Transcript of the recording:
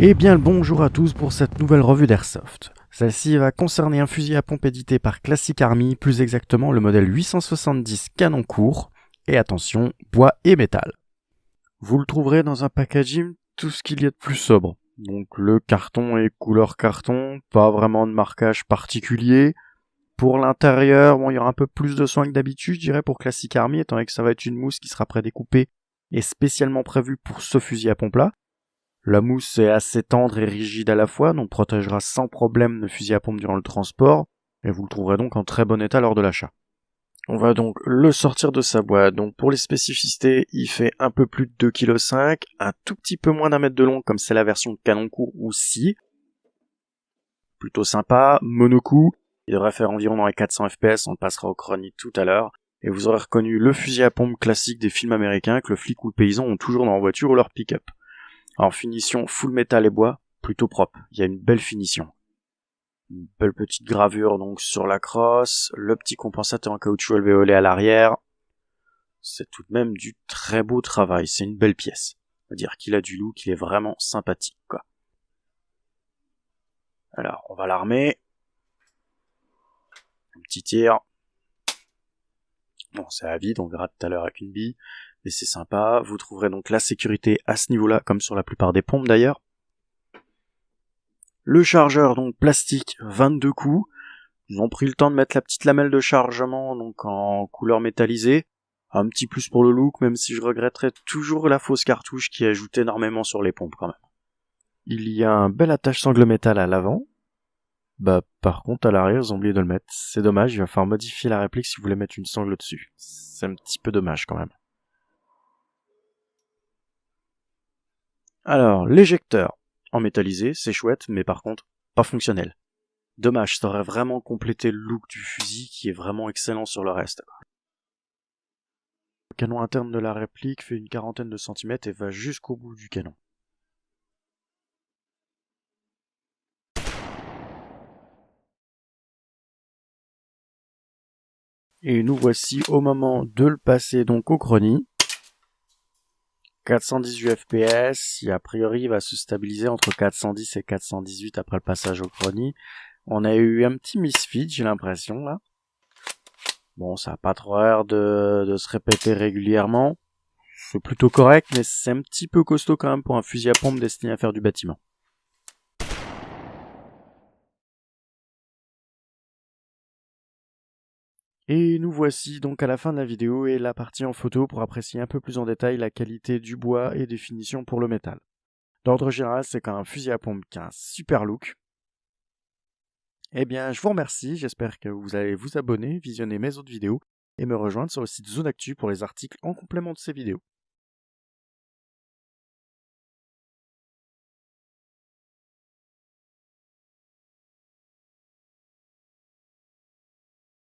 Eh bien le bonjour à tous pour cette nouvelle revue d'Airsoft. Celle-ci va concerner un fusil à pompe édité par Classic Army, plus exactement le modèle 870 canon court, et attention, bois et métal. Vous le trouverez dans un packaging tout ce qu'il y a de plus sobre. Donc le carton est couleur carton, pas vraiment de marquage particulier. Pour l'intérieur, bon, il y aura un peu plus de soin que d'habitude, je dirais, pour Classic Army, étant donné que ça va être une mousse qui sera prédécoupée et spécialement prévue pour ce fusil à pompe-là. La mousse est assez tendre et rigide à la fois, donc protégera sans problème le fusil à pompe durant le transport, et vous le trouverez donc en très bon état lors de l'achat. On va donc le sortir de sa boîte. Donc pour les spécificités, il fait un peu plus de 2,5 kg, un tout petit peu moins d'un mètre de long comme c'est la version canon court ou scie. Plutôt sympa, monocoup, il devrait faire environ dans les 400 fps, on le passera au chronique tout à l'heure, et vous aurez reconnu le fusil à pompe classique des films américains que le flic ou le paysan ont toujours dans leur voiture ou leur pick-up. Alors finition full métal et bois, plutôt propre, il y a une belle finition. Une belle petite gravure donc sur la crosse, le petit compensateur en caoutchouc alvéolé à l'arrière. C'est tout de même du très beau travail, c'est une belle pièce. On va dire qu'il a du look, il est vraiment sympathique quoi. Alors on va l'armer. Un petit tir. Bon c'est à vide, on verra tout à l'heure avec une bille, mais c'est sympa. Vous trouverez donc la sécurité à ce niveau-là, comme sur la plupart des pompes d'ailleurs. Le chargeur donc plastique 22 coups. Ils ont pris le temps de mettre la petite lamelle de chargement donc en couleur métallisée. Un petit plus pour le look, même si je regretterais toujours la fausse cartouche qui ajoute énormément sur les pompes quand même. Il y a un bel attache sangle métal à l'avant. Par contre à l'arrière ils ont oublié de le mettre. C'est dommage, il va falloir modifier la réplique si vous voulez mettre une sangle dessus. C'est un petit peu dommage quand même. Alors, l'éjecteur en métallisé, c'est chouette, mais par contre, pas fonctionnel. Dommage, ça aurait vraiment complété le look du fusil qui est vraiment excellent sur le reste. Le canon interne de la réplique fait une quarantaine de centimètres et va jusqu'au bout du canon. Et nous voici au moment de le passer donc au chrony. 418 fps, qui a priori va se stabiliser entre 410 et 418 après le passage au chrony. On a eu un petit misfit, j'ai l'impression là. Bon, ça a pas trop l'air de se répéter régulièrement. C'est plutôt correct, mais c'est un petit peu costaud quand même pour un fusil à pompe destiné à faire du bâtiment. Et nous voici donc à la fin de la vidéo et la partie en photo pour apprécier un peu plus en détail la qualité du bois et des finitions pour le métal. D'ordre général, c'est quand même un fusil à pompe qui a un super look. Eh bien, je vous remercie, j'espère que vous allez vous abonner, visionner mes autres vidéos et me rejoindre sur le site Zone Actu pour les articles en complément de ces vidéos.